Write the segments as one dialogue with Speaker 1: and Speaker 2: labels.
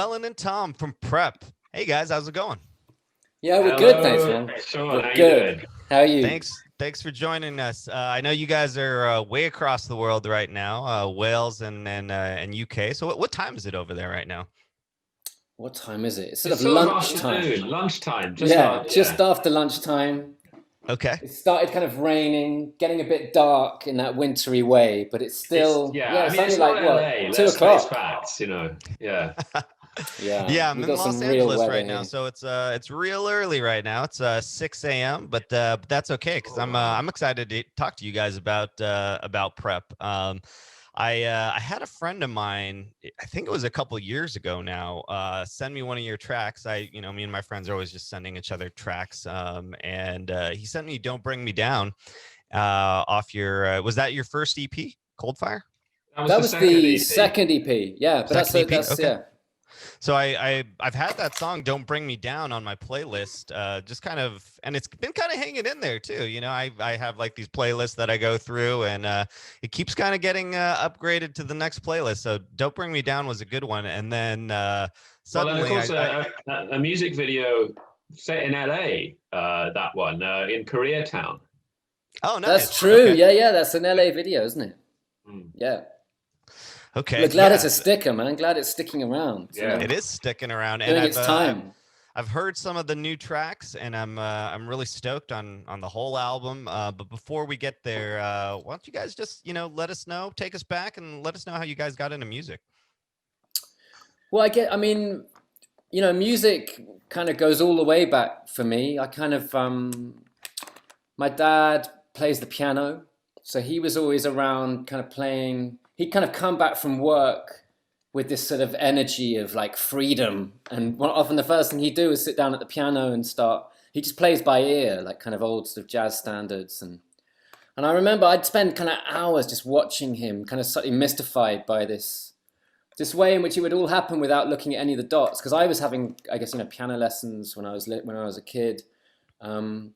Speaker 1: Llewellyn and Tom from Prep. Hey guys, how's it going?
Speaker 2: Yeah, we're good, thanks,
Speaker 3: Hello,
Speaker 2: man.
Speaker 3: Sean.
Speaker 2: We're
Speaker 3: How you
Speaker 2: good.
Speaker 3: doing?
Speaker 2: How are you?
Speaker 1: Thanks for joining us. I know you guys are way across the world right now, Wales and UK. So what time is it over there right now?
Speaker 2: What time is it? It's sort
Speaker 3: It's
Speaker 2: of
Speaker 3: sort of
Speaker 2: lunchtime.
Speaker 3: afternoon, lunchtime, just
Speaker 2: Yeah,
Speaker 3: like,
Speaker 2: just
Speaker 3: yeah.
Speaker 2: after lunchtime.
Speaker 1: Okay.
Speaker 2: It started kind of raining, getting a bit dark in that wintry way, but it's still,
Speaker 3: Yeah,
Speaker 2: yeah,
Speaker 3: I
Speaker 2: it's
Speaker 3: mean,
Speaker 2: only
Speaker 3: it's not
Speaker 2: like what,
Speaker 3: LA.
Speaker 2: two
Speaker 3: Let's face
Speaker 2: o'clock.
Speaker 3: facts. Yeah.
Speaker 2: Yeah,
Speaker 1: Yeah, I'm
Speaker 2: we
Speaker 1: in
Speaker 2: got
Speaker 1: Los
Speaker 2: some real
Speaker 1: Angeles
Speaker 2: weather
Speaker 1: right now,
Speaker 2: here.
Speaker 1: so it's real early right now. It's 6 a.m., but that's okay because
Speaker 3: Oh,
Speaker 1: I'm
Speaker 3: wow.
Speaker 1: excited to talk to you guys about prep. I had a friend of mine, I think it was a couple years ago now, send me one of your tracks. Me and my friends are always just sending each other tracks. And he sent me "Don't Bring Me Down" off your. Was that your first EP, Cold Fire?
Speaker 3: That was
Speaker 2: That
Speaker 3: the
Speaker 2: was
Speaker 3: second
Speaker 2: the
Speaker 3: EP.
Speaker 2: second EP. Yeah, but
Speaker 1: Second EP.
Speaker 2: that's
Speaker 1: Okay.
Speaker 2: yeah.
Speaker 1: So I've had that song "Don't Bring Me Down" on my playlist, just kind of, and it's been kind of hanging in there too. I have like these playlists that I go through, and it keeps kind of getting upgraded to the next playlist. So "Don't Bring Me Down" was a good one, and then
Speaker 3: Well, and of
Speaker 1: suddenly
Speaker 3: course, a music video set in LA, that one, in Koreatown.
Speaker 1: oh,
Speaker 2: That's
Speaker 1: nice,
Speaker 2: true.
Speaker 1: okay,
Speaker 2: Yeah, that's an LA video, isn't it?
Speaker 3: Mm.
Speaker 2: Yeah. We're
Speaker 1: okay,
Speaker 2: glad it's a
Speaker 1: yes,
Speaker 2: sticker, man. Glad it's sticking around,
Speaker 3: Yeah.
Speaker 1: it is sticking around, and
Speaker 2: doing its time.
Speaker 1: I've heard some of the new tracks, and I'm really stoked on the whole album. But before we get there, why don't you guys just let us know, take us back, and let us know how you guys got into music.
Speaker 2: Well, I mean, music kind of goes all the way back for me. I kind of, my dad plays the piano, so he was always around kind of playing. He'd kind of come back from work with this sort of energy of like freedom. And often the first thing he'd do is sit down at the piano and start, he just plays by ear, like kind of old sort of jazz standards. And I remember I'd spend kind of hours just watching him, kind of slightly mystified by this way in which it would all happen without looking at any of the dots. Because I was having, I guess, piano lessons when I was a kid, and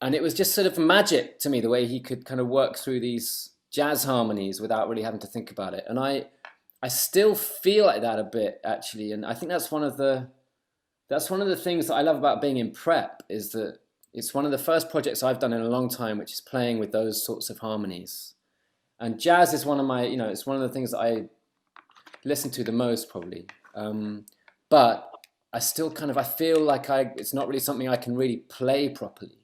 Speaker 2: it was just sort of magic to me the way he could kind of work through these jazz harmonies without really having to think about it. And I still feel like that a bit actually, and I think that's one of the things that I love about being in prep is that it's one of the first projects I've done in a long time, which is playing with those sorts of harmonies. And jazz is one of my, it's one of the things that I listen to the most probably, but I still I feel like it's not really something I can really play properly.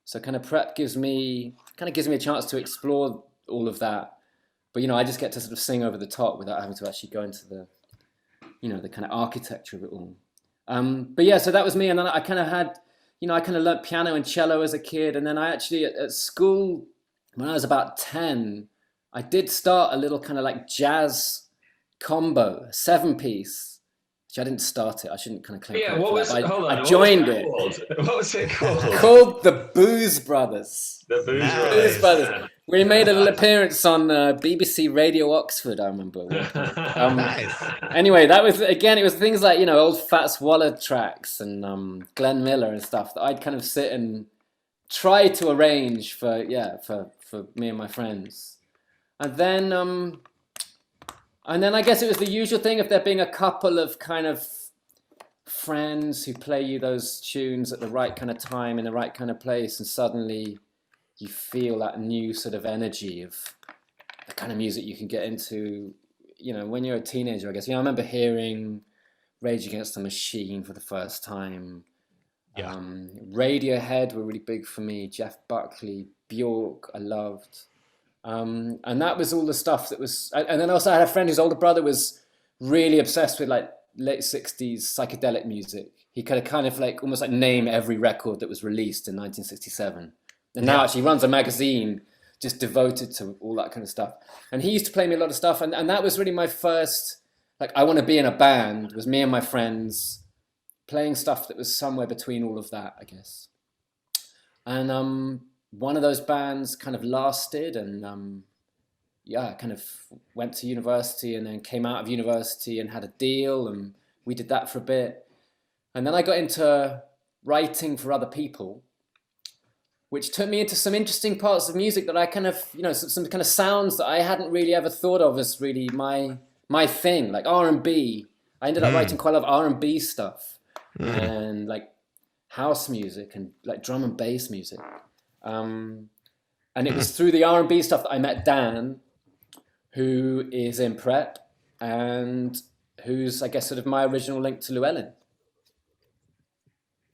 Speaker 2: So kind of prep gives me a chance to explore all of that, but I just get to sort of sing over the top without having to actually go into the kind of architecture of it all. But yeah, so that was me, and then I kind of had, I kind of learnt piano and cello as a kid, and then I actually at school when I was about 10, I did start a little kind of like jazz combo, a 7-piece. Which I didn't start it. I shouldn't kind of claim
Speaker 3: Yeah,
Speaker 2: credit for that.
Speaker 3: hold
Speaker 2: But
Speaker 3: on,
Speaker 2: I
Speaker 3: what was
Speaker 2: joined
Speaker 3: that
Speaker 2: it.
Speaker 3: called? What was it called?
Speaker 2: Called the Booze Brothers.
Speaker 3: The Booze
Speaker 2: Booze
Speaker 1: Nice.
Speaker 3: Brothers.
Speaker 2: Brothers. We made a little appearance on BBC Radio Oxford, I remember. At one point.
Speaker 1: Nice.
Speaker 2: Anyway, that was, again, it was things like, old Fats Waller tracks and Glenn Miller and stuff that I'd kind of sit and try to arrange for me and my friends. And then I guess it was the usual thing of there being a couple of kind of friends who play you those tunes at the right kind of time in the right kind of place, and suddenly you feel that new sort of energy of the kind of music you can get into, when you're a teenager, I guess. I remember hearing Rage Against the Machine for the first time.
Speaker 1: Yeah.
Speaker 2: Radiohead were really big for me. Jeff Buckley, Bjork, I loved. And that was all the stuff that was, and then also I had a friend whose older brother was really obsessed with like late 60s psychedelic music. He could kind of like almost like name every record that was released in 1967. And now actually runs a magazine just devoted to all that kind of stuff. And he used to play me a lot of stuff. And that was really my first, like, I want to be in a band, was me and my friends playing stuff that was somewhere between all of that, I guess. And one of those bands kind of lasted, and I kind of went to university and then came out of university and had a deal, and we did that for a bit. And then I got into writing for other people, which took me into some interesting parts of music that I kind of, some kind of sounds that I hadn't really ever thought of as really my thing, like R&B. I ended up writing quite a lot of R&B stuff
Speaker 1: Mm.
Speaker 2: and like house music and like drum and bass music. And it was through the R&B stuff that I met Dan, who is in prep and who's, I guess, sort of my original link to Llewellyn.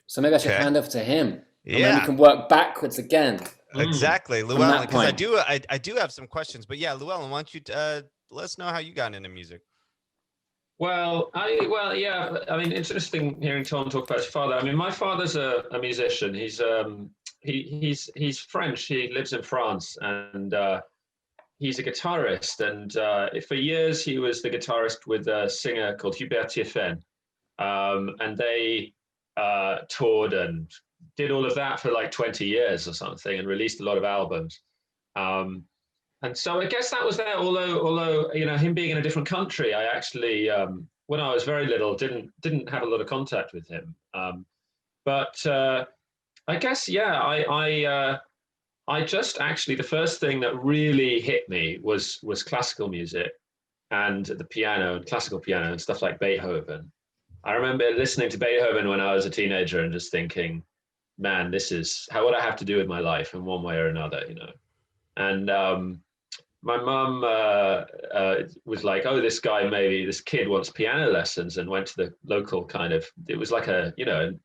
Speaker 2: So maybe I should hand over to him. And then we can work backwards again.
Speaker 1: Exactly, Llewellyn, because I do have some questions. But yeah, Llewellyn, why don't you let us know how you got into music?
Speaker 3: Well, yeah. I mean, it's interesting hearing Tom talk about his father. I mean, my father's a musician. He's French. He lives in France, and he's a guitarist. And for years, he was the guitarist with a singer called Hubert Thiéfaine. And they toured and did all of that for like 20 years or something, and released a lot of albums. And so I guess that was there. Although you know, him being in a different country, I actually, when I was very little, didn't have a lot of contact with him. But I guess, yeah, I just actually, the first thing that really hit me was classical music and the piano and classical piano and stuff like Beethoven. I remember listening to Beethoven when I was a teenager and just thinking, man, this is what I have to do with my life in one way or another, you know. And my mum was like, oh, this kid wants piano lessons, and went to the local it was like a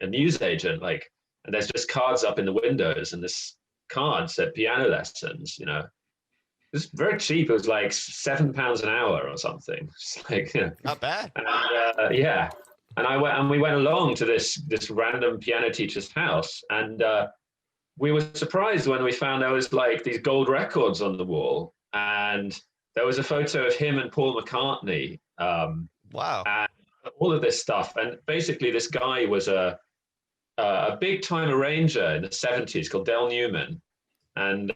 Speaker 3: news agent, like, and there's just cards up in the windows, and this card said piano lessons, you know. It was very cheap. It was like £7 an hour or something. It's like, you know,
Speaker 1: not bad.
Speaker 3: And, yeah. And we went along to this random piano teacher's house, and we were surprised when we found there was like these gold records on the wall, and there was a photo of him and Paul McCartney.
Speaker 1: Wow.
Speaker 3: And all of this stuff. And basically this guy was a big time arranger in the 70s called Del Newman. And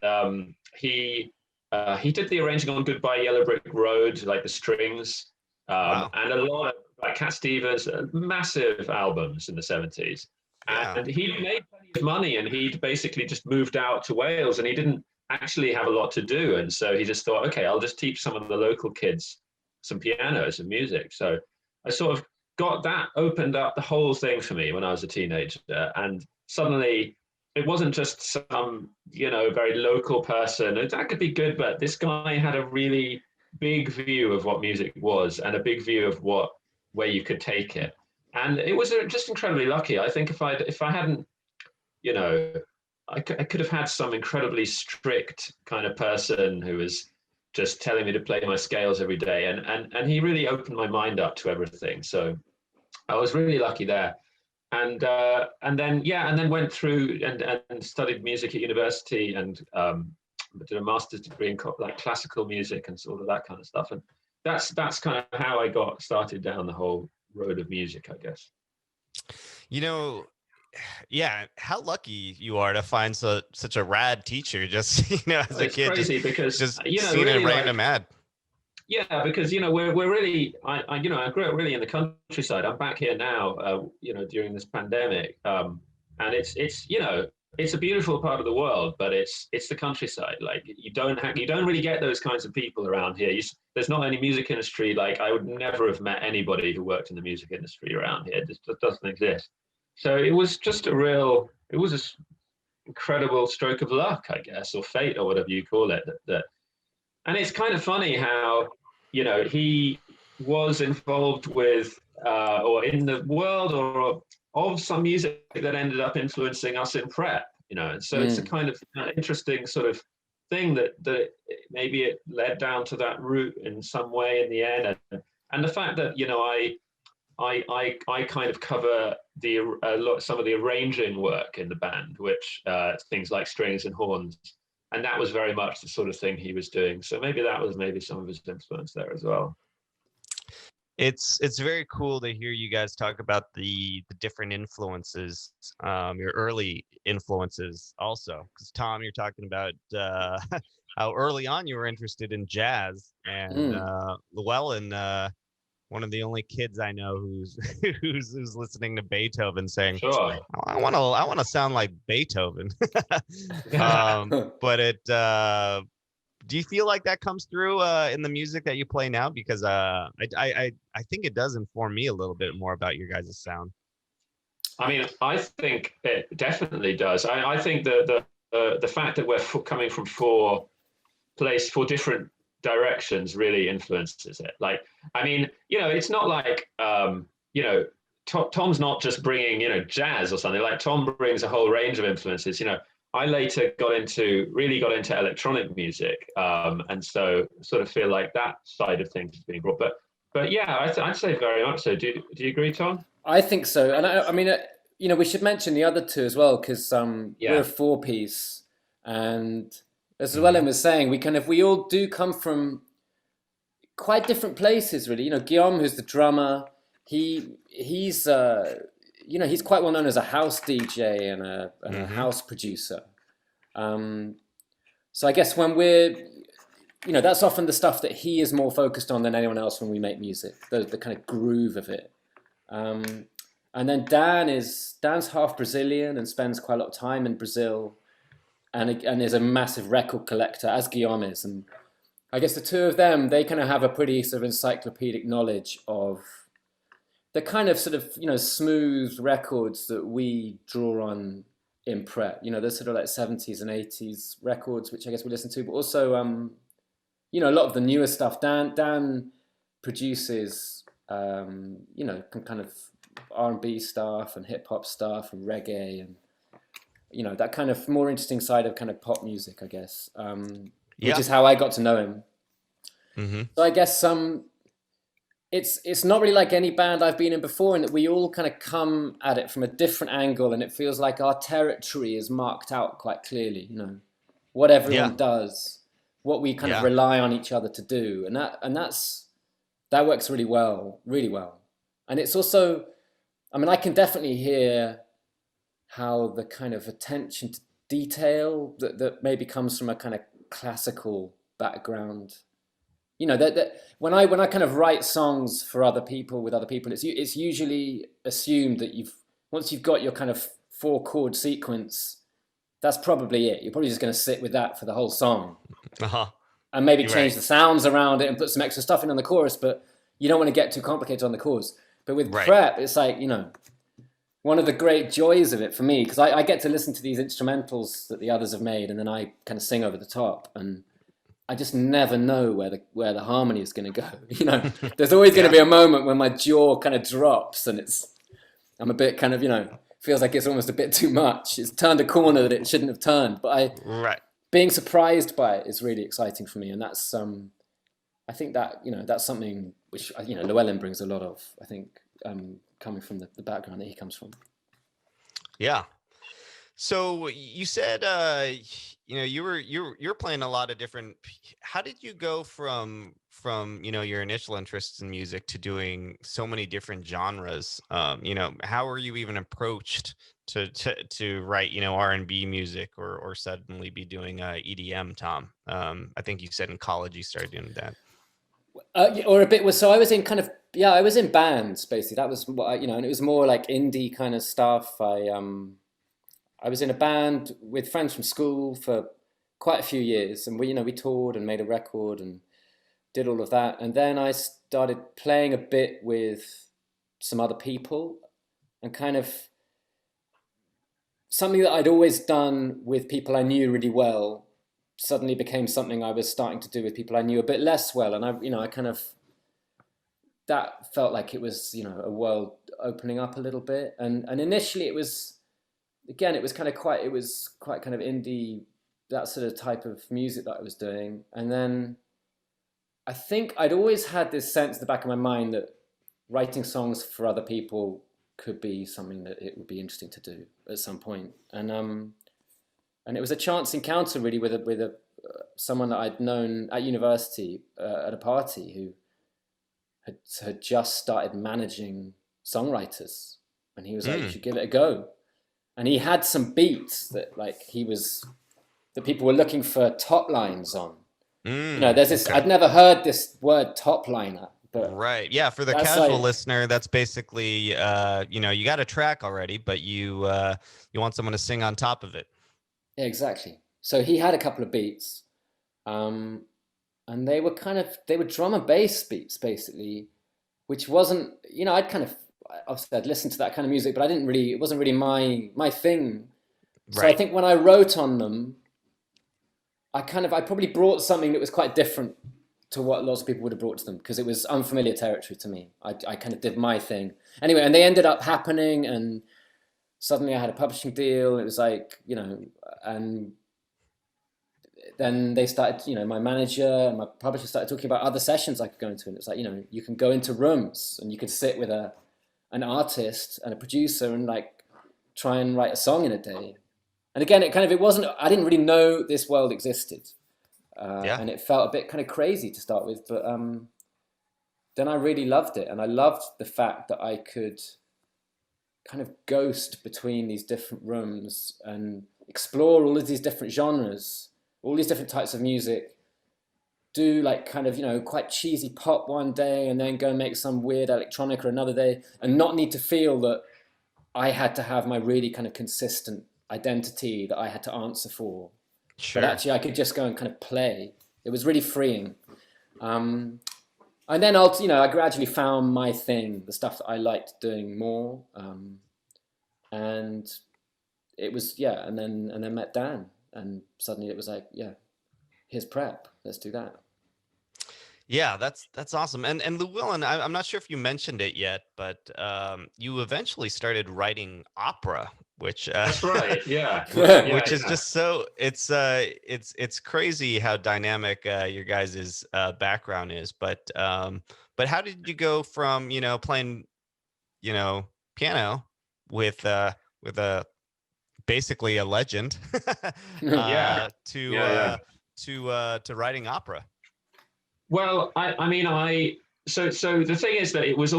Speaker 3: he did the arranging on Goodbye Yellow Brick Road, like the strings,
Speaker 1: Wow.
Speaker 3: and a lot of like Cat Stevens, massive albums in the 70s.
Speaker 1: Yeah.
Speaker 3: And he made plenty of money, and he'd basically just moved out to Wales, and he didn't actually have a lot to do. And so he just thought, okay, I'll just teach some of the local kids some piano, some music. So I sort of got that, opened up the whole thing for me when I was a teenager. And suddenly it wasn't just some, you know, very local person. That could be good, but this guy had a really big view of what music was, and a big view of where you could take it. And it was just incredibly lucky. I think if I hadn't, you know, I could have had some incredibly strict kind of person who was just telling me to play my scales every day. And he really opened my mind up to everything. So I was really lucky there. And then went through and studied music at university, and did a master's degree in like classical music and sort of that kind of stuff. And that's kind of how I got started down the whole road of music, I guess.
Speaker 1: You know, yeah, how lucky you are to find such a rad teacher, just, you know, as a kid.
Speaker 3: It's crazy because,
Speaker 1: you know, seeing really a random ad.
Speaker 3: Yeah, because, you know, we're really, I grew up really in the countryside. I'm back here now, you know, during this pandemic, and it's you know, it's a beautiful part of the world, but it's the countryside. Like you don't really get those kinds of people around here. There's not any music industry. Like I would never have met anybody who worked in the music industry around here. It just doesn't exist. So it was just it was an incredible stroke of luck, I guess, or fate, or whatever you call it. And it's kind of funny how, you know, he was involved with or in the world or of some music that ended up influencing us in prep, you know. And so it's a kind of interesting sort of thing that maybe it led down to that route in some way in the end. And the fact that, you know, I kind of cover some of the arranging work in the band, which things like strings and horns. And that was very much the sort of thing he was doing. So maybe that was some of his influence there as well.
Speaker 1: It's very cool to hear you guys talk about the different influences, your early influences also. Because Tom, you're talking about how early on you were interested in jazz, and Llewellyn, one of the only kids I know who's listening to Beethoven, saying,
Speaker 3: "Sure,
Speaker 1: I want to sound like Beethoven." But Do you feel like that comes through in the music that you play now? Because I think it does inform me a little bit more about your guys' sound.
Speaker 3: I mean, I think it definitely does. I think the fact that we're coming from four different directions really influences it. Like, I mean, it's not like Tom's not just bringing jazz or something. Like, Tom brings a whole range of influences. I later got into electronic music, and so sort of feel like that side of things is being brought. But yeah, I'd say very much so. Do you agree, Tom?
Speaker 2: I think so, and I mean, we should mention the other two as well, because we're a four-piece, and as Llewellyn was saying, we all do come from quite different places, really. Guillaume, who's the drummer, he's quite well known as a house DJ and a house producer. So I guess when we're, that's often the stuff that he is more focused on than anyone else when we make music, the kind of groove of it. And then Dan's half Brazilian and spends quite a lot of time in Brazil, and is a massive record collector, as Guillaume is. And I guess the two of them, they kind of have a pretty sort of encyclopedic knowledge of the kind of sort of, smooth records that we draw on in prep. There's sort of like 70s and 80s records, which I guess we listen to, but also, a lot of the newer stuff. Dan produces, kind of R&B stuff and hip hop stuff and reggae and, that kind of more interesting side of kind of pop music, I guess, which is how I got to know him. Mm-hmm. So I guess it's not really like any band I've been in before, in that we all kind of come at it from a different angle, and it feels like our territory is marked out quite clearly. What everyone does, what we kind of rely on each other to do, and that works really well, and it's also, I mean, I can definitely hear how the kind of attention to detail that maybe comes from a kind of classical background. That when I kind of write songs for other people, with other people, it's usually assumed that once you've got your kind of 4-chord sequence, that's probably it. You're probably just going to sit with that for the whole song, and maybe change the sounds around it and put some extra stuff in on the chorus. But you don't want to get too complicated on the chords. But with prep, it's like, one of the great joys of it for me, because I get to listen to these instrumentals that the others have made, and then I kind of sing over the top, and I just never know where the harmony is going to go. There's always going to be a moment when my jaw kind of drops, and I'm a bit kind of, feels like it's almost a bit too much. It's turned a corner that it shouldn't have turned, but being surprised by it is really exciting for me, and that's I think that that's something which Llewellyn brings a lot of. I think coming from the background that he comes from. Yeah.
Speaker 1: So you said you're playing a lot of different. How did you go from your initial interests in music to doing so many different genres? How were you even approached to write R&B music or suddenly be doing EDM, Tom? I think you said in college you started doing that.
Speaker 2: Or a bit was, so I was in I was in bands basically. That was what and it was more like indie kind of stuff. I was in a band with friends from school for quite a few years, and we toured and made a record and did all of that. And then I started playing a bit with some other people, and kind of something that I'd always done with people I knew really well suddenly became something I was starting to do with people I knew a bit less well. And I kind of, that felt like it was, a world opening up a little bit. And initially it was quite kind of indie, that sort of type of music that I was doing. And then I think I'd always had this sense in the back of my mind that writing songs for other people could be something that it would be interesting to do at some point. And it was a chance encounter really with someone that I'd known at university at a party, who had just started managing songwriters, and he was like, "You should give it a go." And he had some beats that that people were looking for top lines on. There's this. Okay. I'd never heard this word top liner. But
Speaker 1: for the casual listener, that's basically you got a track already, but you want someone to sing on top of it.
Speaker 2: Yeah, exactly. So he had a couple of beats, And they were drum and bass beats basically, which wasn't, obviously I'd listened to that kind of music, but it wasn't really my thing. So I
Speaker 1: Right.
Speaker 2: think when I wrote on them, I probably brought something that was quite different to what lots of people would have brought to them, because it was unfamiliar territory to me. I kind of did my thing. Anyway, and they ended up happening, and suddenly I had a publishing deal. It was like, and then they started, my manager and my publisher started talking about other sessions I could go into. And it's like, you can go into rooms and you could sit with an artist and a producer and like try and write a song in a day. And again, it wasn't, I didn't really know this world existed.
Speaker 1: Yeah.
Speaker 2: And it felt a bit kind of crazy to start with, but then I really loved it. And I loved the fact that I could kind of ghost between these different rooms and explore all of these different genres, all these different types of music, do like kind of, quite cheesy pop one day and then go and make some weird electronic or another day, and not need to feel that I had to have my really kind of consistent identity that I had to answer for.
Speaker 1: Sure.
Speaker 2: But actually I could just go and kind of play. It was really freeing. And then I gradually found my thing, the stuff that I liked doing more. And it was, and then met Dan, and suddenly it was like, here's Prep, let's do that.
Speaker 1: Yeah, that's awesome. And Llewellyn, I'm not sure if you mentioned it yet, but you eventually started writing opera, which
Speaker 3: That's right. Yeah.
Speaker 1: which is just so it's crazy how dynamic your guys' background is. But how did you go from playing piano with a basically a legend to writing opera?
Speaker 3: Well, so the thing is that I was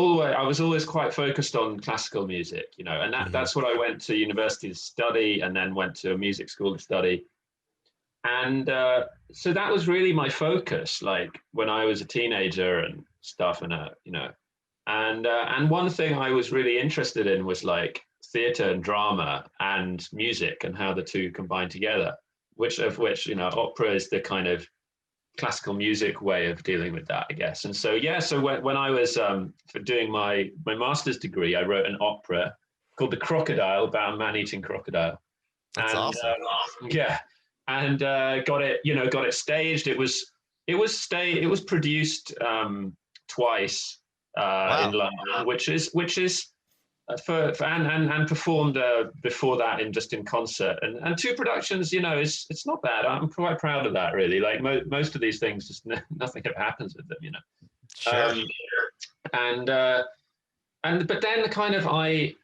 Speaker 3: always quite focused on classical music, and that's what I went to university to study, and then went to a music school to study. And so that was really my focus, like when I was a teenager and stuff, and one thing I was really interested in was like theater and drama and music and how the two combine together, which opera is the kind of classical music way of dealing with that, I guess. And so when I was for doing my master's degree, I wrote an opera called The Crocodile, about a man-eating crocodile.
Speaker 1: That's awesome.
Speaker 3: And got it staged. It was produced twice in London, which is and performed before that in concert, and two productions. It's not bad. I'm quite proud of that, really. Like most of these things, just nothing ever happens with them.
Speaker 1: Sure.
Speaker 3: But then kind of I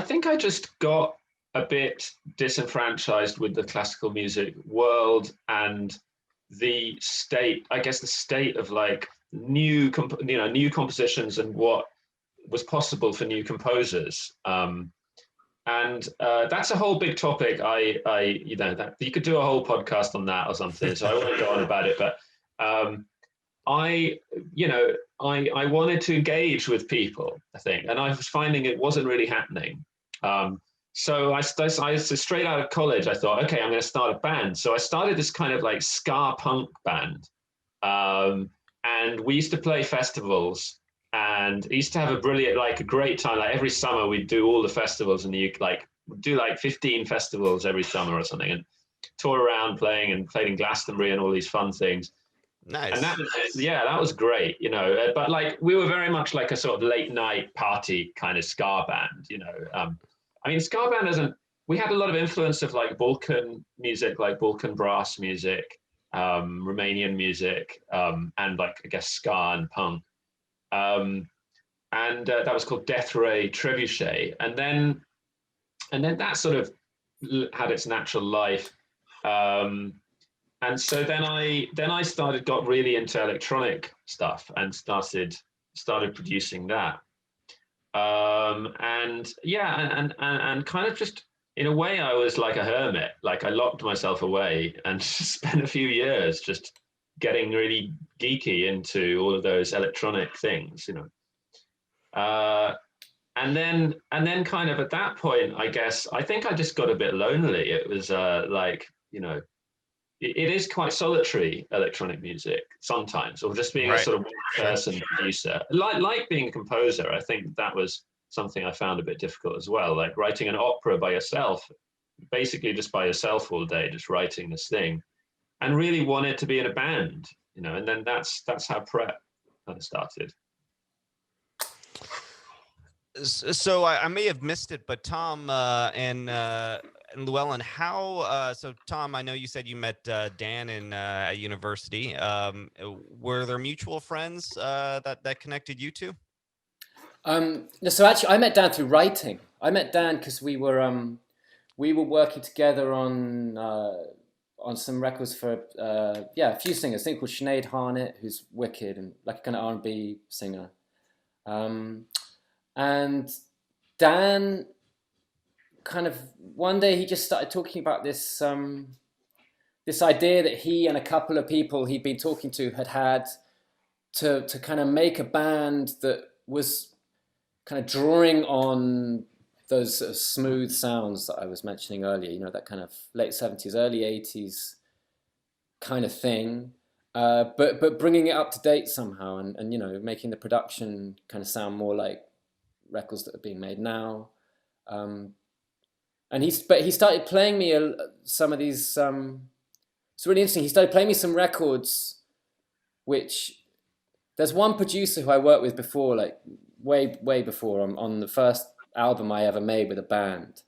Speaker 3: think I just got a bit disenfranchised with the classical music world and the state of like new compositions and what was possible for new composers. And that's a whole big topic. That you could do a whole podcast on that or something. So I won't go on about it, but I wanted to engage with people, I think, and I was finding it wasn't really happening. So I straight out of college, I thought, okay, I'm going to start a band. So I started this kind of like ska punk band, and we used to play festivals. And I used to have a great time. Like every summer, we'd do all the festivals, and we'd do like 15 festivals every summer or something, and tour around playing and played in Glastonbury and all these fun things.
Speaker 1: Nice.
Speaker 3: And that was great, But like we were very much like a sort of late night party kind of ska band, ska band isn't. We had a lot of influence of like Balkan music, like Balkan brass music, Romanian music, and like I guess ska and punk. And that was called Death Ray Trebuchet, and then that sort of had its natural life, and so then I got really into electronic stuff and started producing that, and kind of just in a way I was like a hermit, like I locked myself away and spent a few years just getting really geeky into all of those electronic things, and then kind of at that point, I guess, I think I just got a bit lonely. It was it is quite solitary, electronic music sometimes, or just being a
Speaker 1: Right.
Speaker 3: sort of one-person producer. Like being a composer, I think that was something I found a bit difficult as well. Like writing an opera by yourself, basically just by yourself all day, just writing this thing, and really wanted to be in a band, you know. And then that's how Prep kind of started.
Speaker 1: So I may have missed it, but Tom and Llewellyn, how? So Tom, I know you said you met Dan in at university. Were there mutual friends that connected you two?
Speaker 2: No, so actually, I met Dan through writing. I met Dan because we were working together on some records for a few singers. I think called Sinead Harnett, who's wicked and like a kind of R&B singer. And Dan kind of one day he just started talking about this this idea that he and a couple of people he'd been talking to had to kind of make a band that was kind of drawing on those sort of smooth sounds that I was mentioning earlier, you know, that kind of late 70s, early 80s kind of thing, but bringing it up to date somehow and you know, making the production kind of sound more like records that are being made now. And he started playing me some of these, it's really interesting, he started playing me some records which, there's one producer who I worked with before, like way before, on the first album I ever made with a band.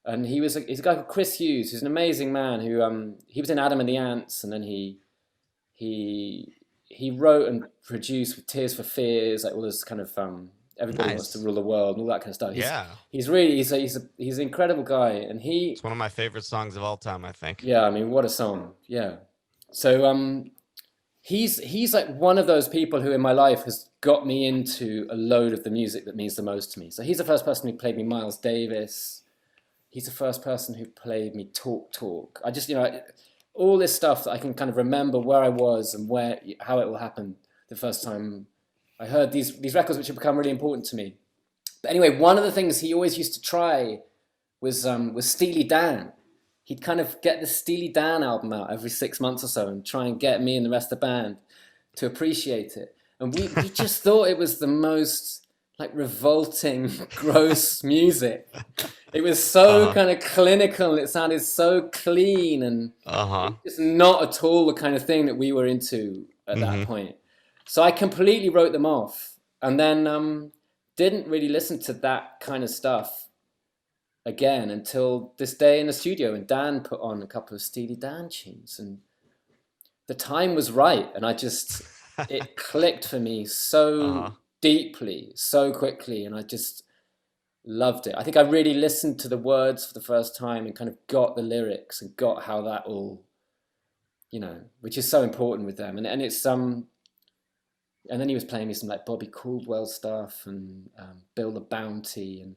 Speaker 2: And he's a guy called Chris Hughes, who's an amazing man who he was in Adam and the Ants, and then he wrote and produced with Tears for Fears, like all this kind of Everybody Wants to Rule the World and all that kind of stuff. He's an incredible guy, and
Speaker 1: it's one of my favorite songs of all time, I think.
Speaker 2: Yeah, I mean, what a song. Yeah. So he's like one of those people who in my life has got me into a load of the music that means the most to me. So he's the first person who played me Miles Davis. He's the first person who played me Talk. I just, you know, all this stuff that I can kind of remember where I was and how it all happened the first time I heard these records, which have become really important to me. But anyway, one of the things he always used to try was Steely Dan. He'd kind of get the Steely Dan album out every 6 months or so and try and get me and the rest of the band to appreciate it. And we just thought it was the most like revolting, gross music. It was so kind of clinical and it sounded so clean and it's not at all the kind of thing that we were into at that point. So I completely wrote them off and then didn't really listen to that kind of stuff again until this day in the studio, and Dan put on a couple of Steely Dan tunes and the time was right, and it clicked for me so deeply, so quickly, and I just loved it. I think I really listened to the words for the first time and kind of got the lyrics and got how that all, you know, which is so important with them. And it's and then he was playing me some like Bobby Caldwell stuff and Bill the Bounty, and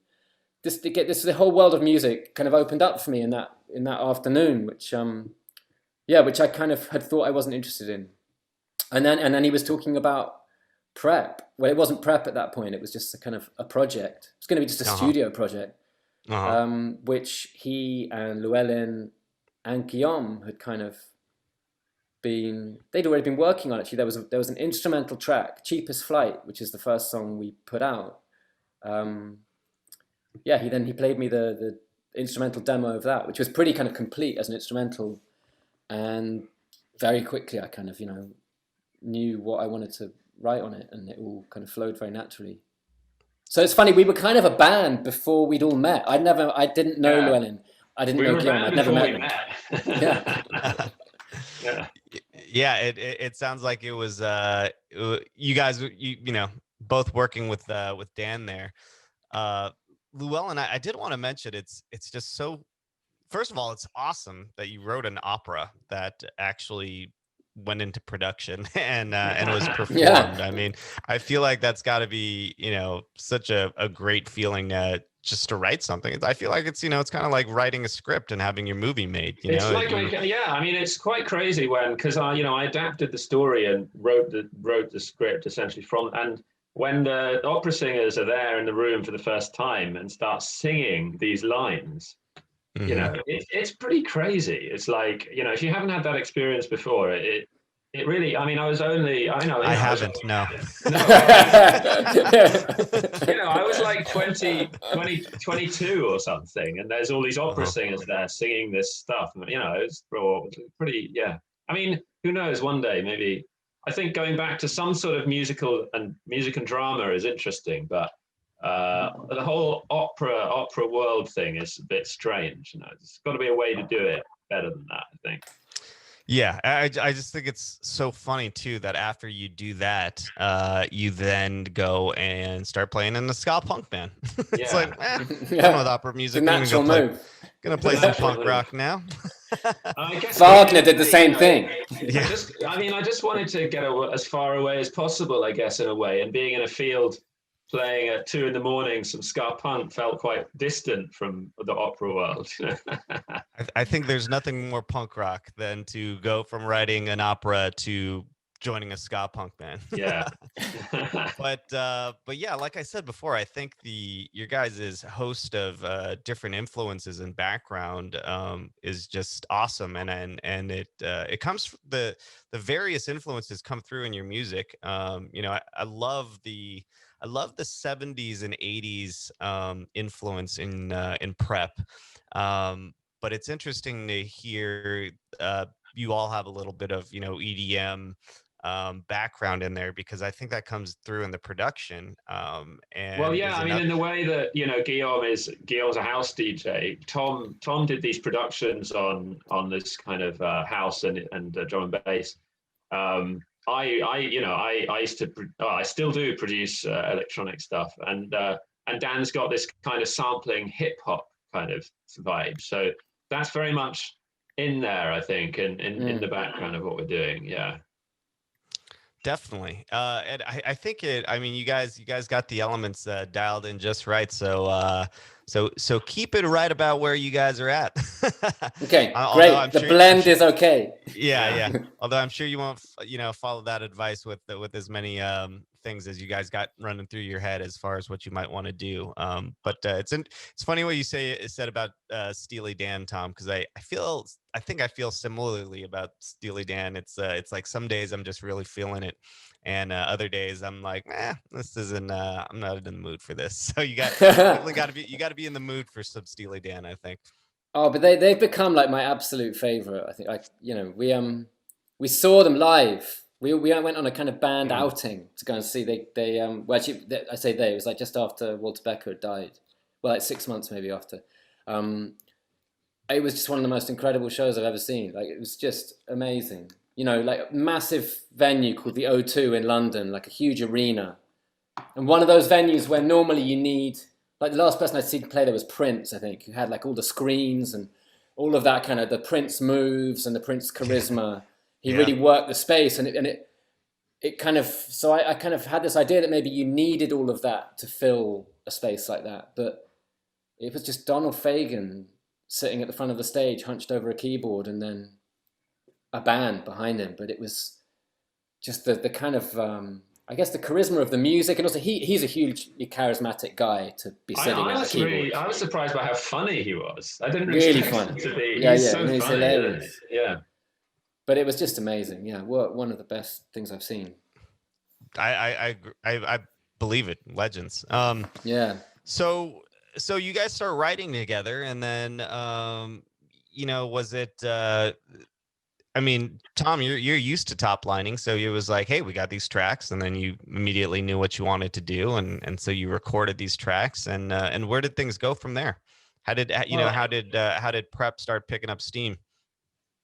Speaker 2: the whole world of music kind of opened up for me in that afternoon, which I kind of had thought I wasn't interested in. And then he was talking about Prep. Well, it wasn't Prep at that point. It was just a kind of a project. It's going to be just a studio project, which he and Llewellyn and Guillaume had kind of they'd already been working on. Actually, there was an instrumental track, Cheapest Flight, which is the first song we put out. He played me the instrumental demo of that, which was pretty kind of complete as an instrumental, and very quickly I kind of, you know, knew what I wanted to write on it, and it all kind of flowed very naturally. So it's funny, we were kind of a band before we'd all met. I didn't know Llewellyn. I didn't know Guillaume. I'd never met him.
Speaker 1: Yeah, it sounds like it was you guys, you know, both working with Dan there. Llewellyn, I did want to mention it's just so. First of all, it's awesome that you wrote an opera that actually went into production and was performed. I mean, I feel like that's got to be, you know, such a great feeling just to write something. I feel like it's, you know, it's kind of like writing a script and having your movie made. You know,
Speaker 3: I mean, it's quite crazy because I adapted the story and wrote the script essentially and when the opera singers are there in the room for the first time and start singing these lines, you know, it's pretty crazy. It's like, you know, if you haven't had that experience before, it really, I mean, I
Speaker 1: haven't, no.
Speaker 3: No, you know, I was like 22 or something, and there's all these opera singers there singing this stuff. You know, it's pretty, yeah. I mean, who knows? One day, maybe. I think going back to some sort of music and drama is interesting, but the whole opera world thing is a bit strange. You know, there's got to be a way to do it better than that, I think.
Speaker 1: Yeah, I just think it's so funny too that after you do that, you then go and start playing in the ska punk band. It's like, done with opera music.
Speaker 2: The natural move.
Speaker 1: Gonna play some punk rock now.
Speaker 2: I guess Wagner did the same thing.
Speaker 3: Yeah. I just wanted to get as far away as possible, I guess, in a way. And being in a field playing at 2 a.m, some ska punk felt quite distant from the opera world.
Speaker 1: I think there's nothing more punk rock than to go from writing an opera to joining a ska punk band.
Speaker 3: Yeah.
Speaker 1: But yeah, like I said before, I think your guys' host of different influences and background is just awesome, and it comes the various influences come through in your music. You know, I love the 70s and 80s influence in prep, but it's interesting to hear you all have a little bit of, you know, EDM background in there, because I think that comes through in the production. And
Speaker 3: well, yeah, I mean, in the way that, you know, Guillaume's a house DJ. Tom did these productions on this kind of house and drum and bass. I used to, I still do produce electronic stuff, and Dan's got this kind of sampling hip hop kind of vibe. So that's very much in there, I think, in the background of what we're doing. Yeah.
Speaker 1: Definitely. And I think I mean, you guys got the elements dialed in just right. So keep it right about where you guys are at.
Speaker 2: Okay, great. The blend is okay.
Speaker 1: Yeah. Although I'm sure you won't, you know, follow that advice with as many things as you guys got running through your head as far as what you might want to do. But it's funny what you said about Steely Dan, Tom, because I think I feel similarly about Steely Dan. It's like some days I'm just really feeling it, and other days I'm like, this isn't. I'm not in the mood for this. So you definitely got to be in the mood for some Steely Dan, I think.
Speaker 2: Oh, but they've become like my absolute favorite. I think we saw them live. We went on a kind of band outing to go and see. I say they. It was like just after Walter Becker had died. Well, like 6 months maybe after. It was just one of the most incredible shows I've ever seen. Like, it was just amazing. You know, like a massive venue called the O2 in London, like a huge arena. And one of those venues where normally you need, like the last person I'd seen play there was Prince, I think, who had like all the screens and all of that kind of, the Prince moves and the Prince charisma. He really worked the space, and it kind of, so I kind of had this idea that maybe you needed all of that to fill a space like that. But it was just Donald Fagen sitting at the front of the stage, hunched over a keyboard, and then a band behind him. But it was just the kind of, I guess, the charisma of the music, and also he's a hugely charismatic guy to be sitting at a keyboard.
Speaker 3: I was surprised by how funny he was. I didn't
Speaker 2: really
Speaker 3: expect
Speaker 2: fun
Speaker 3: him to be.
Speaker 2: Yeah,
Speaker 3: he's so
Speaker 2: he's
Speaker 3: funny,
Speaker 2: hilarious.
Speaker 3: Yeah.
Speaker 2: But it was just amazing. Yeah, one of the best things I've seen.
Speaker 1: I believe it. Legends.
Speaker 2: Yeah.
Speaker 1: So you guys start writing together, and then you know, was it? I mean, Tom, you're used to top lining, so it was like, hey, we got these tracks, and then you immediately knew what you wanted to do, and so you recorded these tracks, and where did things go from there? How did prep start picking up steam?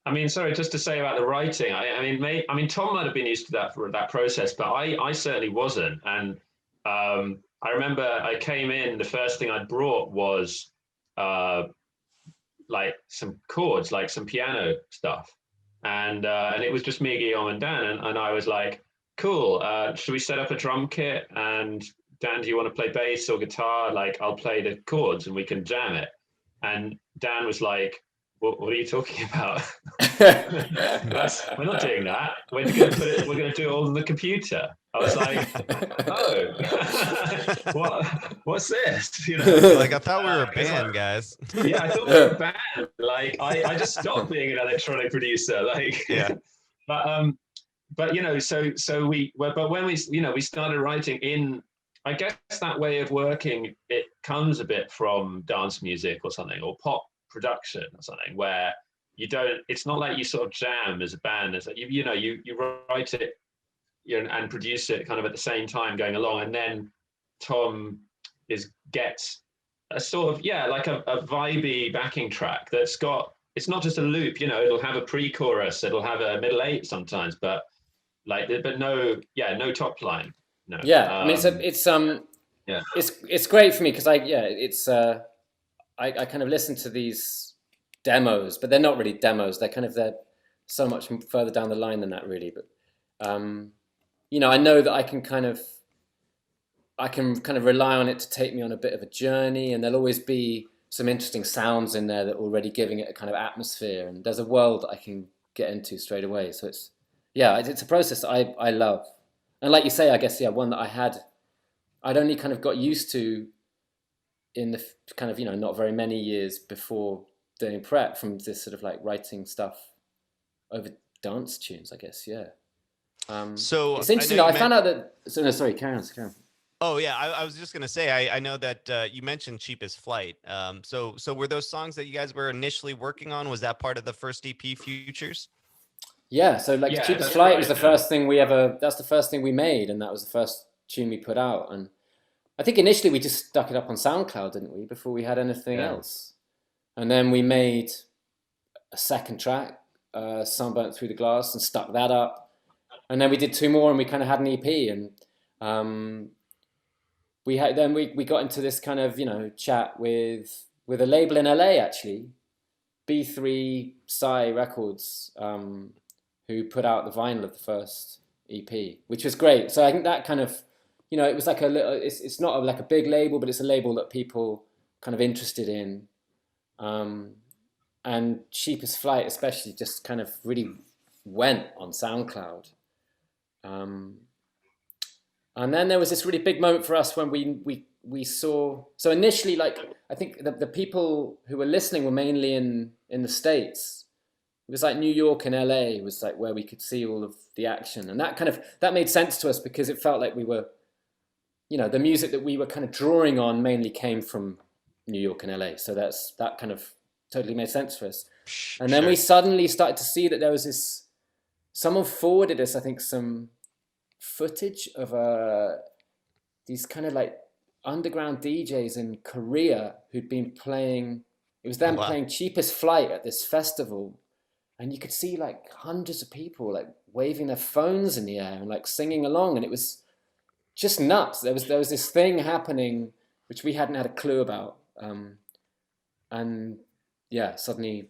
Speaker 3: I mean, sorry, just to say about the writing. I mean, Tom might have been used to that process, but I certainly wasn't. And I remember I came in. The first thing I brought was like some chords, like some piano stuff, and it was just me, Guillaume, and Dan. And I was like, cool. Should we set up a drum kit? And Dan, do you want to play bass or guitar? Like, I'll play the chords and we can jam it. And Dan was like, what are you talking about? We're not doing that. We're going to we're going to do it all on the computer. I was like, oh, what's this? You know,
Speaker 1: like I thought we were a band,
Speaker 3: like,
Speaker 1: guys.
Speaker 3: yeah, I thought we were a band. Like I just stopped being an electronic producer. Like,
Speaker 1: Yeah.
Speaker 3: but you know, but when we, you know, we started writing in, I guess that way of working, it comes a bit from dance music or something, or pop production or something, where you don't, it's not like you sort of jam as a band. It's like you know, you write it, you know, and produce it kind of at the same time going along, and then Tom gets a sort of, yeah, like a vibey backing track that's got, it's not just a loop, you know, it'll have a pre-chorus, it'll have a middle eight sometimes, but no top line. No.
Speaker 2: Yeah, I mean, it's great for me because I kind of listen to these demos, but they're not really demos. They're so much further down the line than that, really. But you know, I know that I can kind of rely on it to take me on a bit of a journey, and there'll always be some interesting sounds in there that are already giving it a kind of atmosphere, and there's a world that I can get into straight away. So it's a process that I love. And like you say, I guess, one that I'd only kind of got used to in the kind of, you know, not very many years before doing prep, from this sort of like writing stuff over dance tunes, I guess. Yeah.
Speaker 1: So
Speaker 2: it's interesting. I found out that. So no, sorry, carry on.
Speaker 1: Oh yeah, I was just gonna say I know that you mentioned "Cheapest Flight." So were those songs that you guys were initially working on? Was that part of the first EP, Futures?
Speaker 2: Yeah, so like Cheapest Flight was the first thing that's the first thing we made, and that was the first tune we put out. And I think initially we just stuck it up on SoundCloud, didn't we, before we had anything else? And then we made a second track, Sunburnt Through the Glass, and stuck that up. And then we did two more, and we kind of had an EP. And we got into this kind of, you know, chat with a label in LA, actually, B3 Psy Records, who put out the vinyl of the first EP, which was great. So I think that kind of, you know, it was like a little, it's not like a big label, but it's a label that people kind of interested in. And Cheapest Flight especially just kind of really went on SoundCloud. And then there was this really big moment for us when we saw, so initially, like, I think the people who were listening were mainly in the States. It was like New York and LA was like where we could see all of the action. And that made sense to us because it felt like we were, you know, the music that we were kind of drawing on mainly came from New York and LA. So that kind of totally made sense for us. And then we suddenly started to see that there was someone forwarded us, I think, some footage of these kind of like underground DJs in Korea who'd been playing, it was them playing Cheapest Flight at this festival. And you could see like hundreds of people like waving their phones in the air and like singing along. And it was just nuts. There was this thing happening which we hadn't had a clue about. And yeah, suddenly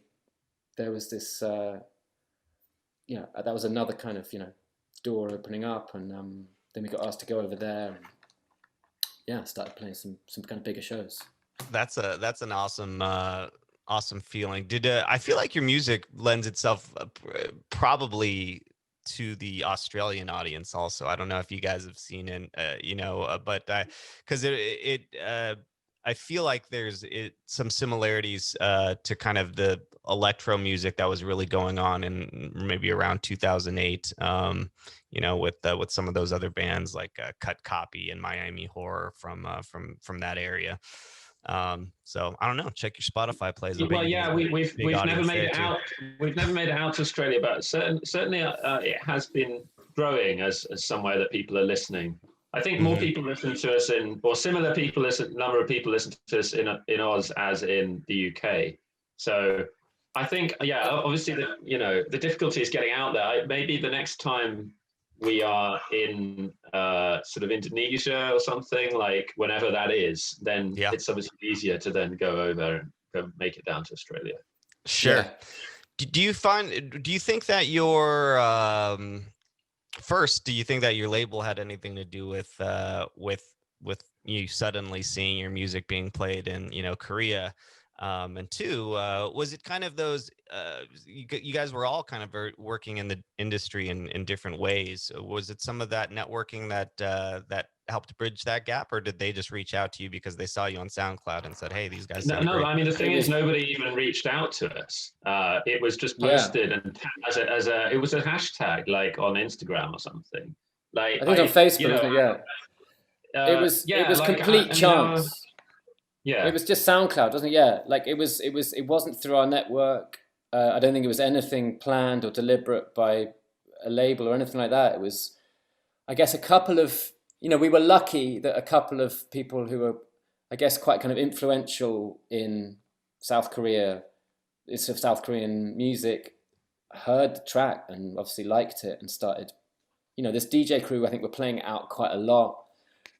Speaker 2: there was this, that was another kind of, you know, door opening up. And then we got asked to go over there and started playing some kind of bigger shows.
Speaker 1: That's an awesome feeling. I feel like your music lends itself probably to the Australian audience also. I don't know if you guys have seen it, but because I feel like there's some similarities to kind of the electro music that was really going on in maybe around 2008. With some of those other bands like Cut Copy and Miami Horror from that area. So I don't know. Check your Spotify plays.
Speaker 3: Well, yeah, we've never made it out. We've never made it out to Australia, but certainly it has been growing as somewhere that people are listening. I think more people listen to us similar people number of people listen to us in Oz as in the UK. So I think, obviously the difficulty is getting out there. Maybe the next time we are in sort of Indonesia or something, like whenever that is, then it's obviously easier to then go over and go make it down to Australia.
Speaker 1: Sure. Yeah. Do you think that do you think that your label had anything to do with you suddenly seeing your music being played in, Korea? And two, was it kind of those, you guys were all kind of working in the industry in different ways. Was it some of that networking that helped bridge that gap, or did they just reach out to you because they saw you on SoundCloud and said, hey, these guys sound
Speaker 3: No,
Speaker 1: great?
Speaker 3: I mean, the thing is, nobody even reached out to us. It was just posted and it was a hashtag like on Instagram or something. Like
Speaker 2: I think it's on Facebook, wasn't it? Yeah. It was
Speaker 3: like,
Speaker 2: complete chance.
Speaker 3: Yeah.
Speaker 2: It was just SoundCloud, wasn't it? Yeah. Like it wasn't through our network. I don't think it was anything planned or deliberate by a label or anything like that. It was, I guess, a couple of, we were lucky that a couple of people who were, I guess, quite kind of influential in South Korea, sort of South Korean music, heard the track and obviously liked it and started, this DJ crew, I think, were playing it out quite a lot.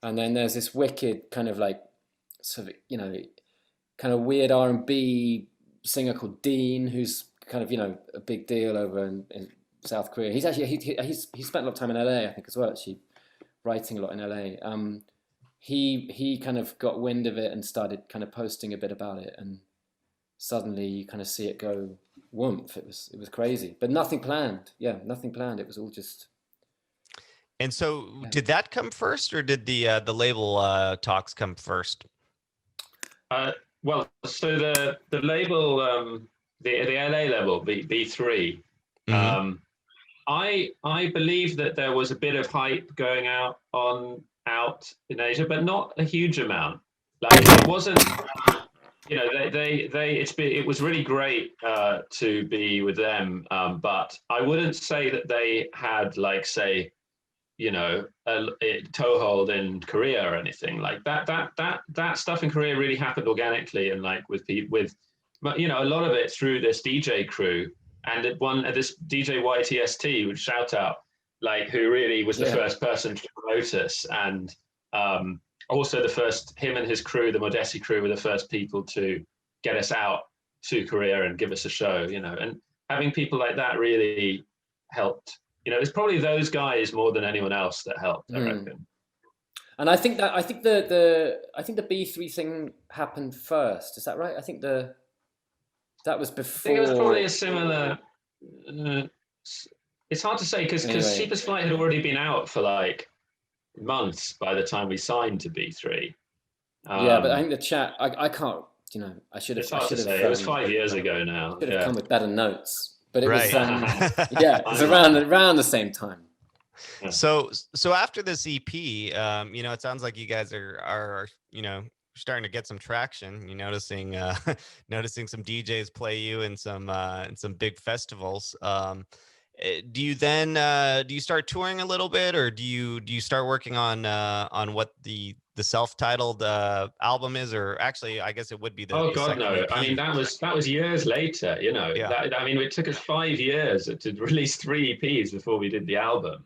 Speaker 2: And then there's this wicked kind of like, sort of, kind of weird R&B singer called Dean, who's kind of, a big deal over in South Korea. He's actually, he spent a lot of time in LA, I think, as well, actually, writing a lot in LA. He kind of got wind of it and started kind of posting a bit about it, and suddenly you kind of see it go woomph. It was crazy, but nothing planned. Yeah, nothing planned. It was all just.
Speaker 1: And so, did that come first, or did the label talks come first?
Speaker 3: Well, so the label, the LA label, B3. Mm-hmm. I believe that there was a bit of hype going out in Asia, but not a huge amount. Like it wasn't, it was really great to be with them, but I wouldn't say that they had like, say, a toehold in Korea or anything like that. That stuff in Korea really happened organically, and like with a lot of it through this DJ crew. And this DJ YTST, would shout out, like, who really was the first person to promote us, and also him and his crew, the Modessi crew, were the first people to get us out to Korea and give us a show, and having people like that really helped. It's probably those guys more than anyone else that helped, I reckon.
Speaker 2: And I think the B3 thing happened first. Is that right? I think that was before.
Speaker 3: I think it was probably a similar. It's hard to say because Cheapest Flight had already been out for like months by the time we signed to B3.
Speaker 2: But I think the chat. I can't. I should have.
Speaker 3: It's hard to say. It was 5 years ago now.
Speaker 2: Should have come with better notes. But it
Speaker 1: was,
Speaker 2: it was around the same time.
Speaker 1: Yeah. So after this EP, it sounds like you guys are starting to get some traction. You're noticing some DJs play you in some big festivals. Do you then do you start touring a little bit, or do you start working on what the self-titled album is, or actually I guess it would be the
Speaker 3: God, no. EP. I mean that was years later, it took us 5 years to release 3 EPs before we did the album.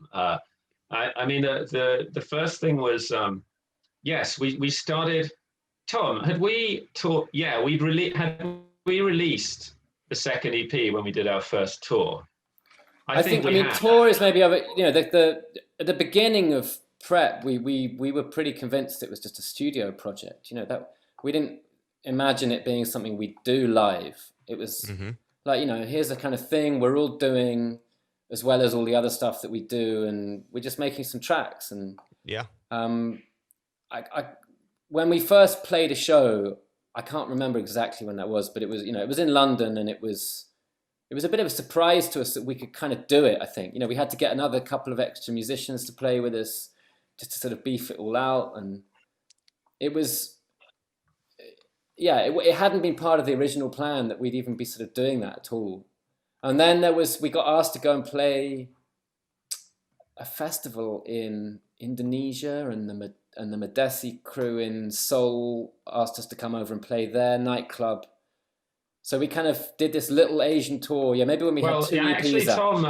Speaker 3: The first thing was we started. Tom, had we taught? Yeah, we released the second EP when we did our first tour. I think
Speaker 2: tour is maybe at the beginning of Prep, we were pretty convinced it was just a studio project. That we didn't imagine it being something we do live. It was like, here's the kind of thing we're all doing, as well as all the other stuff that we do, and we're just making some tracks. And when we first played a show, I can't remember exactly when that was, but it was it was in London, and it was a bit of a surprise to us that we could kind of do it. I think we had to get another couple of extra musicians to play with us, just to sort of beef it all out. And it was, it hadn't been part of the original plan that we'd even be sort of doing that at all. And then we got asked to go and play a festival in Indonesia, and the Modessi crew in Seoul asked us to come over and play their nightclub. So we kind of did this little Asian tour. Yeah, maybe when we had 2 EPs
Speaker 3: actually,
Speaker 2: out.
Speaker 3: Tom,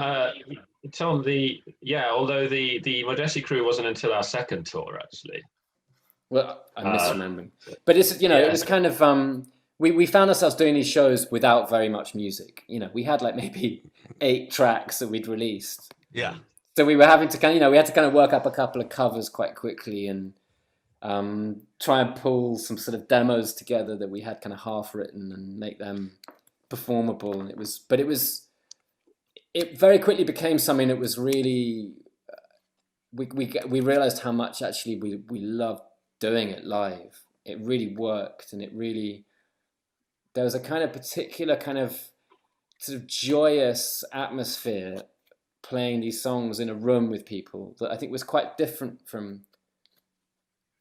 Speaker 3: although the Modessi crew wasn't until our second tour, actually.
Speaker 2: Well, I'm misremembering. But it's, it was kind of, we found ourselves doing these shows without very much music. We had like maybe 8 tracks that we'd released.
Speaker 1: Yeah.
Speaker 2: So we were having to we had to kind of work up a couple of covers quite quickly. And try and pull some sort of demos together that we had kind of half written and make them performable. And it very quickly became something that was really, we realized how much actually we loved doing it live. It really worked, and there was a kind of particular kind of sort of joyous atmosphere playing these songs in a room with people that I think was quite different from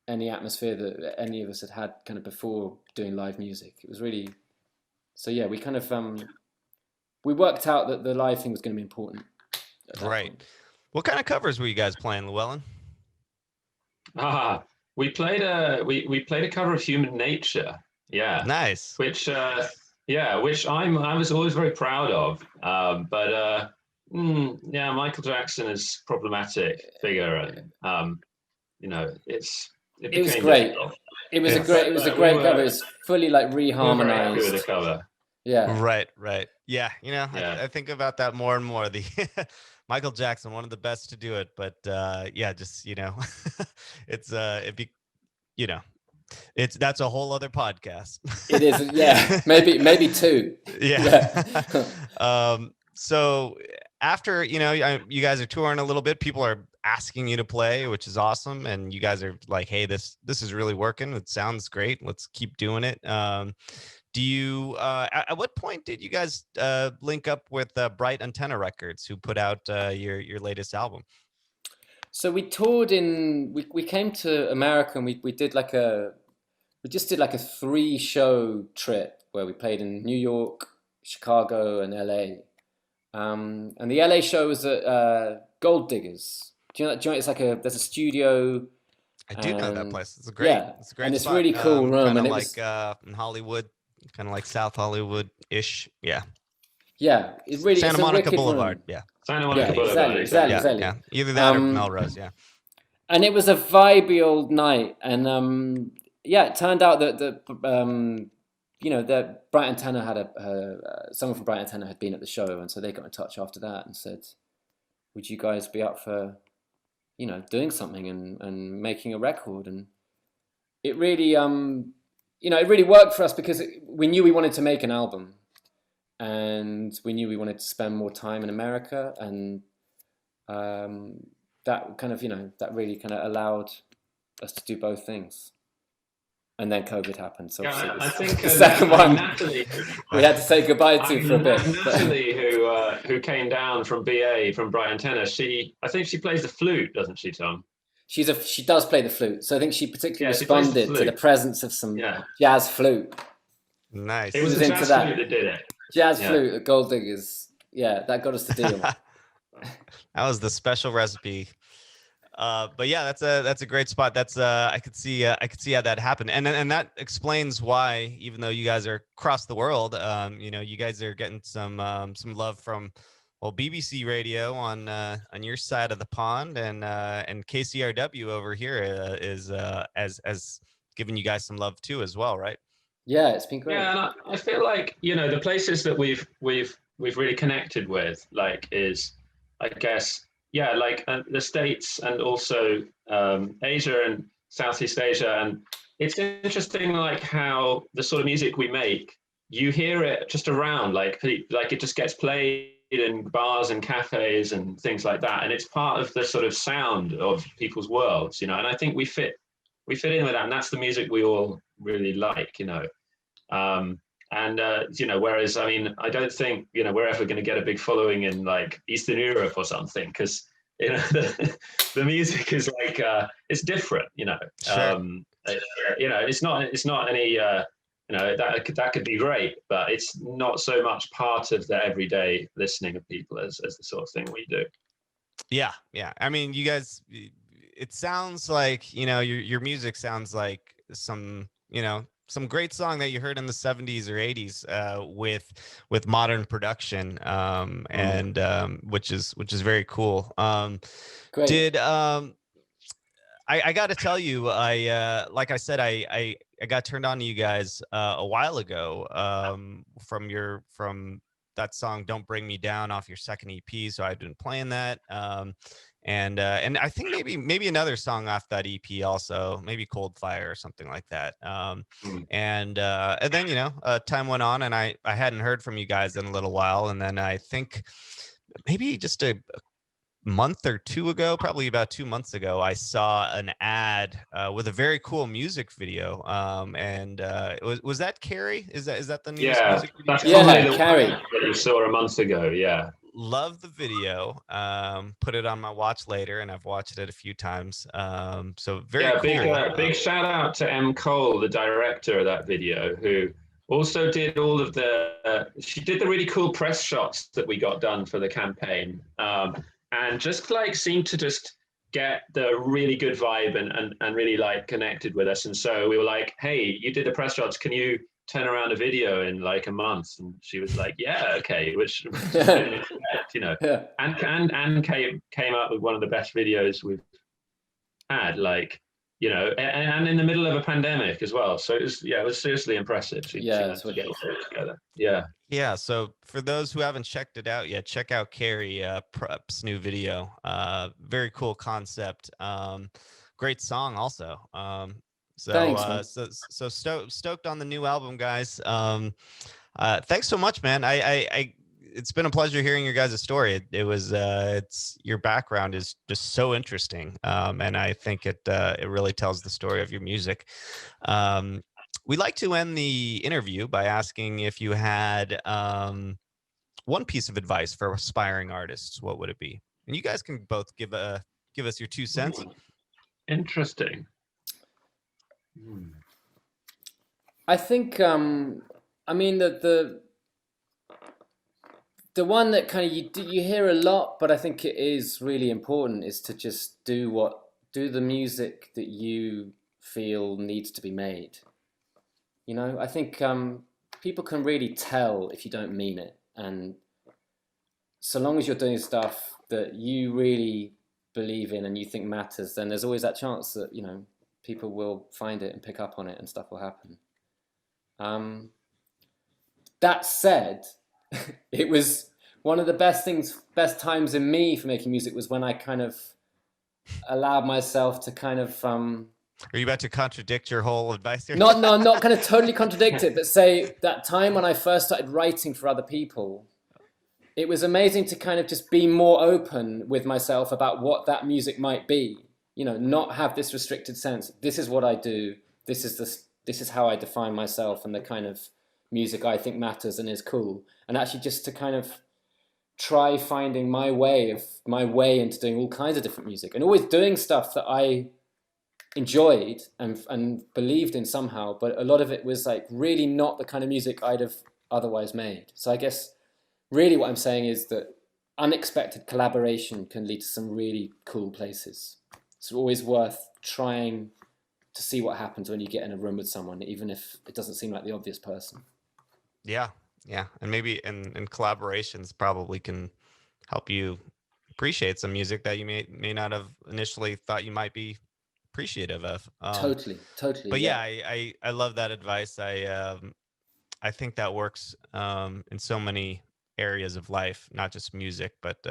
Speaker 2: any atmosphere that any of us had kind of before doing live music. It was really, so yeah, we kind of we worked out that the live thing was going to be important.
Speaker 1: Right. Point. What kind of covers were you guys playing, Llewellyn?
Speaker 3: We played a cover of Human Nature. Yeah.
Speaker 1: Nice.
Speaker 3: Which which I was always very proud of. Michael Jackson is a problematic figure, and it
Speaker 2: was great. It was a great cover. It's fully like reharmonized.
Speaker 3: Good cover.
Speaker 2: Yeah.
Speaker 1: Right. Yeah. I think about that more and more. The Michael Jackson, one of the best to do it, but just it's that's a whole other podcast.
Speaker 2: It is, yeah. maybe two.
Speaker 1: Yeah. So after you guys are touring a little bit, people are asking you to play, which is awesome, and you guys are like, hey, this is really working, it sounds great, let's keep doing it. Do you at what point did you guys link up with Bright Antenna Records, who put out your latest album?
Speaker 2: So we toured we came to America, and we just did like a 3-show trip where we played in New York, Chicago, and LA. And the LA show was at Gold Diggers. Do you know it's like there's a studio.
Speaker 1: I do know that place. It's a great
Speaker 2: and it's
Speaker 1: spot.
Speaker 2: Really cool room, and
Speaker 1: like in Hollywood, kind of like South Hollywood-ish. Yeah,
Speaker 2: it really
Speaker 1: Santa Monica Boulevard.
Speaker 3: Yeah, Santa Monica Boulevard.
Speaker 2: Exactly.
Speaker 1: Yeah. Either that or Melrose. Yeah.
Speaker 2: And it was a vibey old night, and it turned out that that Bright Antenna had someone from Bright Antenna had been at the show, and so they got in touch after that and said, would you guys be up for doing something and making a record? And it really it really worked for us, because we knew we wanted to make an album, and we knew we wanted to spend more time in America, and that kind of that really kind of allowed us to do both things. And then COVID happened, so
Speaker 3: I think
Speaker 2: the second one
Speaker 3: Natalie,
Speaker 2: we had to say goodbye to for a bit.
Speaker 3: Natalie, who came down from BA from Bright Antenna, I think she plays the flute, doesn't she, Tom?
Speaker 2: She does play the flute, so I think she particularly responded to the presence of some jazz flute.
Speaker 1: Nice.
Speaker 3: It was the jazz flute that did it.
Speaker 2: Jazz flute at Gold Diggers. Yeah, that got us the deal.
Speaker 1: That was the special recipe. But yeah, that's a great spot. That's I could see how that happened, and that explains why, even though you guys are across the world, you guys are getting some love from BBC Radio on your side of the pond, and KCRW over here is as giving you guys some love too as well, right?
Speaker 2: Yeah, it's been great.
Speaker 3: Yeah, and I feel like the places that we've really connected with, like, is, I guess, like the States, and also Asia and Southeast Asia. And it's interesting, like, how the sort of music we make, you hear it just around, like it just gets played in bars and cafes and things like that, and it's part of the sort of sound of people's worlds, and I think we fit in with that, and that's the music we all really like, whereas, I mean, I don't think we're ever going to get a big following in like Eastern Europe or something, because the music is like it's different,
Speaker 1: Sure.
Speaker 3: It's not any that could be great, but it's not so much part of the everyday listening of people as the sort of thing we do.
Speaker 1: Yeah. I mean, you guys, it sounds like your music sounds like some great song that you heard in the 70s or 80s with modern production, and which is very cool. Great. I got to tell you, like I said, I got turned on to you guys a while ago from that song "Don't Bring Me Down" off your second EP. So I've been playing that, and I think maybe another song off that EP also, maybe Cold Fire or something like that. And then time went on, and I hadn't heard from you guys in a little while, and then I think maybe just a month or two ago, probably about 2 months ago, I saw an ad with a very cool music video. And was that Carrie? Is that the newest music video?
Speaker 3: That's probably the
Speaker 2: Carrie
Speaker 3: one that you saw a month ago. Yeah.
Speaker 1: Love the video. Put it on my watch later, and I've watched it a few times. So very cool.
Speaker 3: Big shout out to M. Cole, the director of that video, who also did all of the. She did the really cool press shots that we got done for the campaign, and just like seemed to just get the really good vibe and really like connected with us. And so we were like, hey, you did the press shots, can you turn around a video in like a month? And she was like, yeah, okay, which didn't expect, and came up with one of the best videos we've had, like, and in the middle of a pandemic as well. So it was seriously impressive. She managed to get it all together.
Speaker 1: Yeah. So for those who haven't checked it out yet, check out Carrie Prep's new video. Very cool concept. Great song also. So
Speaker 2: Thanks,
Speaker 1: so stoked on the new album, guys. Thanks so much, man. I it's been a pleasure hearing your guys' story. It was your background is just so interesting, and I think it really tells the story of your music. We like to end the interview by asking if you had one piece of advice for aspiring artists, what would it be? And you guys can both give us your 2 cents.
Speaker 3: Interesting.
Speaker 2: I think I mean the one that kind of you hear a lot, but I think it is really important, is to just do the music that you feel needs to be made. I think people can really tell if you don't mean it, and so long as you're doing stuff that you really believe in and you think matters, then there's always that chance that people will find it and pick up on it, and stuff will happen. That said, it was one of the best times in me for making music was when I kind of allowed myself to kind of
Speaker 1: Are you about to contradict your whole advice here?
Speaker 2: No, I'm not kind of totally contradict it, but say that time when I first started writing for other people, it was amazing to kind of just be more open with myself about what that music might be. Not have this restricted sense. This is what I do. This is how I define myself and the kind of music I think matters and is cool. And actually just to kind of try finding my way into doing all kinds of different music, and always doing stuff that I enjoyed and believed in somehow, but a lot of it was like really not the kind of music I'd have otherwise made. So I guess really what I'm saying is that unexpected collaboration can lead to some really cool places. It's always worth trying to see what happens when you get in a room with someone, even if it doesn't seem like the obvious person.
Speaker 1: Yeah. And maybe in collaborations probably can help you appreciate some music that you may not have initially thought you might be appreciative of.
Speaker 2: Totally.
Speaker 1: But yeah, I love that advice. I think that works in so many areas of life, not just music. But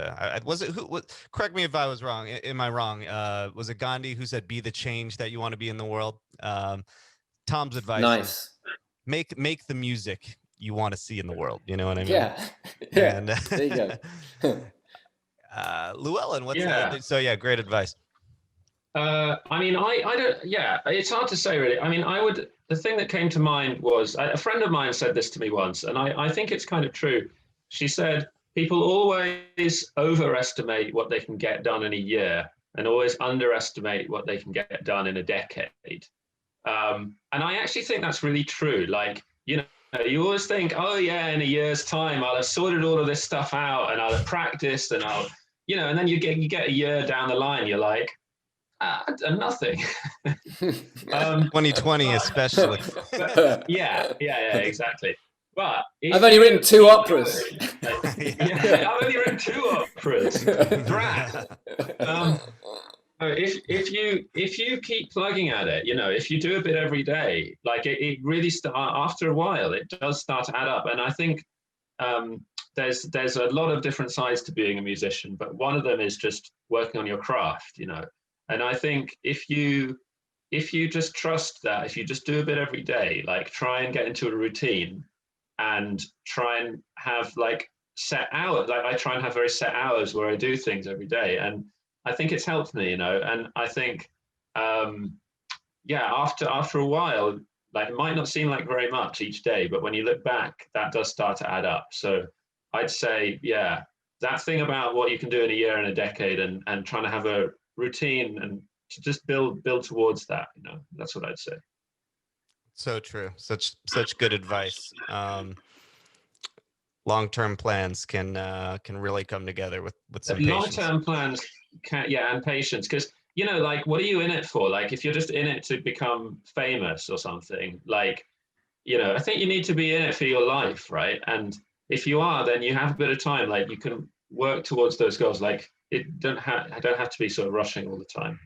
Speaker 1: correct me if I was wrong. Am I wrong? Was it Gandhi who said, "Be the change that you want to be in the world"? Tom's advice is make the music you want to see in the world. You know what I mean?
Speaker 2: Yeah.
Speaker 1: And,
Speaker 2: there you go.
Speaker 1: Llewellyn, so yeah, great advice.
Speaker 3: I mean, I don't. Yeah, it's hard to say really. I mean, the thing that came to mind was a friend of mine said this to me once, and I think it's kind of true. She said, people always overestimate what they can get done in a year and always underestimate what they can get done in a decade. And I actually think that's really true. Like, you always think, oh yeah, in a year's time, I'll have sorted all of this stuff out and I'll have practiced and I'll, and then you get a year down the line, you're like, I've done nothing.
Speaker 1: 2020 especially.
Speaker 3: Yeah, exactly. But
Speaker 2: I've only written 2 operas.
Speaker 3: I've only written 2 operas. Drat. If you keep plugging at it, if you do a bit every day, like it really after a while, it does start to add up. And I think there's a lot of different sides to being a musician, but one of them is just working on your craft, you know. And I think if you just trust that, if you just do a bit every day, like try and get into a routine and try and have like set hours, like I try and have very set hours where I do things every day. And I think it's helped me, you know. And I think, yeah, after a while, like it might not seem like very much each day, but when you look back, that does start to add up. So I'd say, yeah, that thing about what you can do in a year and a decade, and trying to have a routine and to just build towards that, you know, that's what I'd say.
Speaker 1: So true. Such good advice. Long-term plans can really come together with some patience.
Speaker 3: Long-term plans can, yeah, and patience, because you know, like, what are you in it for? Like, if you're just in it to become famous or something, like, you know, I think you need to be in it for your life, right? And if you are, then you have a bit of time. Like, you can work towards those goals. Like, I don't have to be sort of rushing all the time.